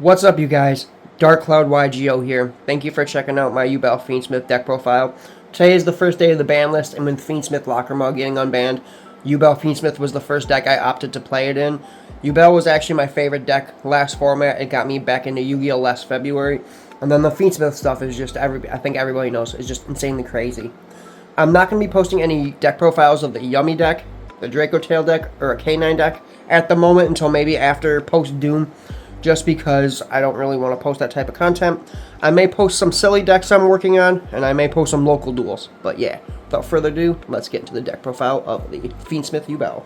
What's up, you guys? Dark Cloud Yugioh here. Thank you for checking out my Yubel Fiendsmith deck profile. Today is the first day of the ban list, and with Fiendsmith Lacrima getting unbanned, Yubel Fiendsmith was the first deck I opted to play it in. Yubel was actually my favorite deck last format. It got me back into Yu-Gi-Oh! Last February. And then the Fiendsmith stuff is just, I think everybody knows, is just insanely crazy. I'm not going to be posting any deck profiles of the Yummy deck, the Draco Tail deck, or a K9 deck at the moment until maybe after post-Doom, just because I don't really want to post that type of content. I may post some silly decks I'm working on, and I may post some local duels. But yeah, without further ado, let's get into the deck profile of the Fiendsmith Yubel.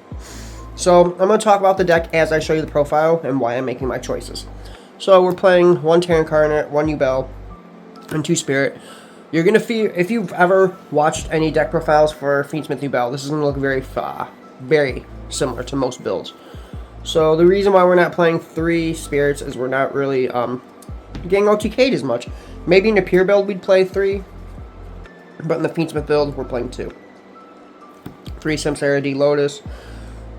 So, I'm going to talk about the deck as I show you the profile and why I'm making my choices. So, we're playing 1 Terra Incarnate, 1 Yubel, and 2 Spirit. You're going to feel, if you've ever watched any deck profiles for Fiendsmith Yubel, this is going to look very similar to most builds. So the reason why we're not playing 3 spirits is we're not really getting OTK'd as much. Maybe in a pure build we'd play 3, but in the Fiendsmith build we're playing 2. 3 Samsara D Lotus,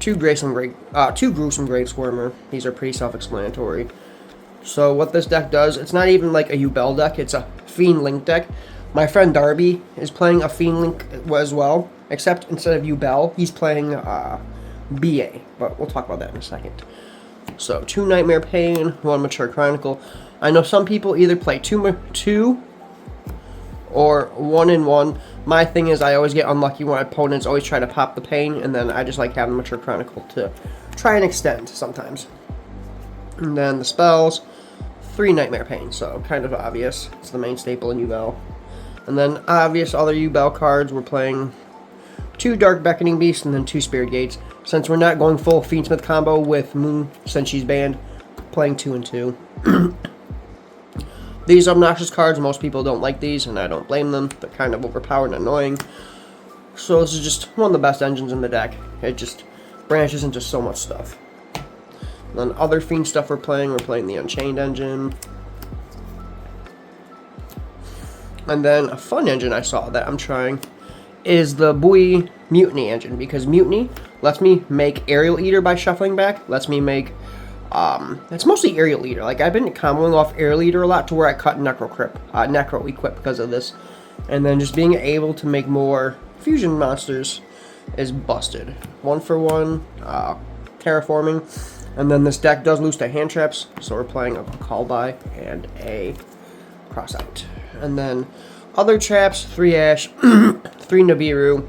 2 Gruesome Grave Squirmer. These are pretty self-explanatory. So what this deck does, it's not even like a Yubel deck, it's a Fiend Link deck. My friend Darby is playing a Fiend Link as well, except instead of Yubel, he's playing BA, but we'll talk about that in a second. So, 2 Nightmare Pain, 1 Mature Chronicle. I know some people either play 2 or 1 and 1. My thing is I always get unlucky when my opponents always try to pop the Pain, and then I just like having Mature Chronicle to try and extend sometimes. And then the spells, 3 Nightmare Pain, so kind of obvious. It's the main staple in Yubel. And then obvious other Yubel cards, we're playing 2 Dark Beckoning Beasts and then 2 Spirit Gates. Since we're not going full Fiendsmith combo with Moon since she's banned, playing 2 and 2. These obnoxious cards, most people don't like these, and I don't blame them. They're kind of overpowered and annoying. So this is just one of the best engines in the deck. It just branches into so much stuff. And then other Fiend stuff we're playing the Unchained engine. And then a fun engine I saw that I'm trying is the Bui Mutiny engine, because Mutiny lets me make Aerial Eater by shuffling back, lets me make, it's mostly Aerial Eater. Like, I've been comboing off Aerial Eater a lot to where I cut Necro Equip because of this. And then just being able to make more fusion monsters is busted. 1-for-1, terraforming. And then this deck does lose to hand traps, so we're playing a Call By and a Cross Out. And then other traps, 3 Ash, 3 Nibiru,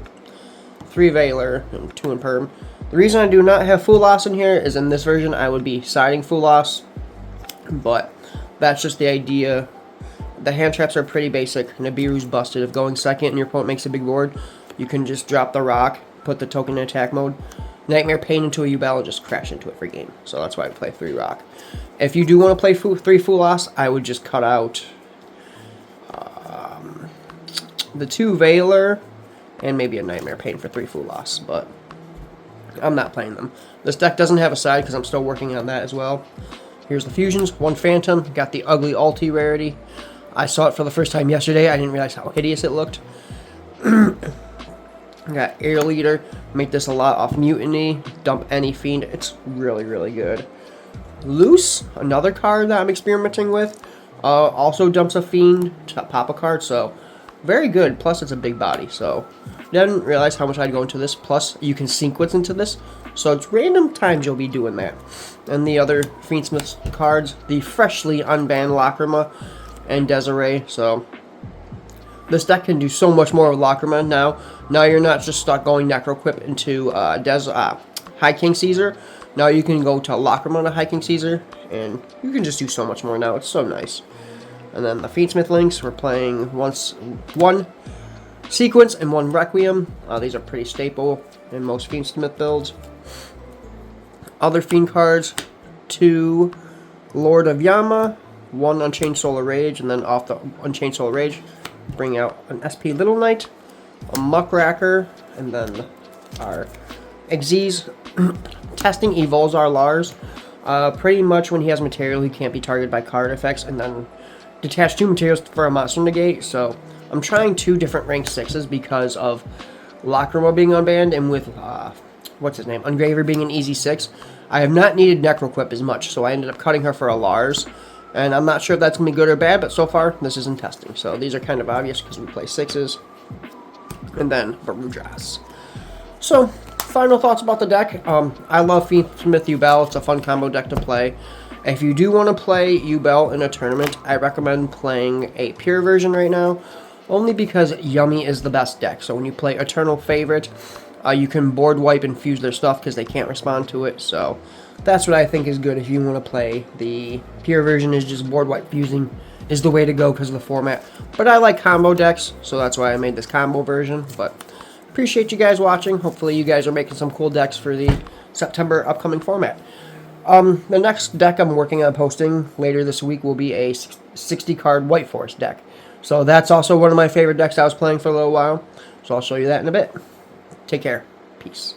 3 Veiler, and 2 Imperm. The reason I do not have Full Loss in here is in this version I would be siding Full Loss, but that's just the idea. The hand traps are pretty basic. Nibiru's busted. If going second and your opponent makes a big board, you can just drop the rock, put the token in attack mode, Nightmare Pain into a Yubel, and just crash into it for game. So that's why I play 3 rock. If you do want to play 3 Full Loss, I would just cut out the 2 Veiler and maybe a Nightmare Pain for 3 Full Loss, but I'm not playing them. This deck doesn't have a side because I'm still working on that as well. Here's the fusions. 1 Phantom, got the ugly ulti rarity. I saw it for the first time yesterday. I didn't realize how hideous it looked. Got Aerial Eater, make this a lot off Mutiny, dump any Fiend. It's really, really good. Loose, another card that I'm experimenting with, also dumps a Fiend to pop a card, so very good. Plus, it's a big body, so didn't realize how much I'd go into this. Plus, you can sequence into this, so it's random times you'll be doing that. And the other Fiendsmith cards, the freshly unbanned Lacrima and Desiree. So this deck can do so much more with Lacrima now. Now you're not just stuck going Necroquip into High King Caesar. Now you can go to Lacrima to High King Caesar, and you can just do so much more now. It's so nice. And then the Fiendsmith links, we're playing 1 Sequence and 1 Requiem. These are pretty staple in most Fiendsmith builds. Other Fiend cards, 2 Lord of Yama, 1 Unchained Solar Rage, and then off the Unchained Solar Rage, bring out an SP Little Knight, a Muckracker, and then our Xyz. Testing Evolzar Lars. Pretty much when he has material, he can't be targeted by card effects, and then detach 2 materials for a monster negate. So I'm trying 2 different rank 6s because of Lacrima being unbanned, and with what's his name, Ungraver being an easy 6. I have not needed Necroquip as much, so I ended up cutting her for a Lars. And I'm not sure if that's going to be good or bad, but so far, this is in testing. So these are kind of obvious because we play 6s. And then Barujas. So, final thoughts about the deck. I love Fiendsmith Yubel. It's a fun combo deck to play. If you do want to play Yubel in a tournament, I recommend playing a pure version right now. Only because Yummy is the best deck. So when you play Eternal Favorite, you can board wipe and fuse their stuff because they can't respond to it. So that's what I think is good if you want to play. The pure version is just board wipe fusing is the way to go because of the format. But I like combo decks, so that's why I made this combo version. But appreciate you guys watching. Hopefully you guys are making some cool decks for the September upcoming format. The next deck I'm working on posting later this week will be a 60-card White Force deck. So that's also one of my favorite decks I was playing for a little while. So I'll show you that in a bit. Take care. Peace.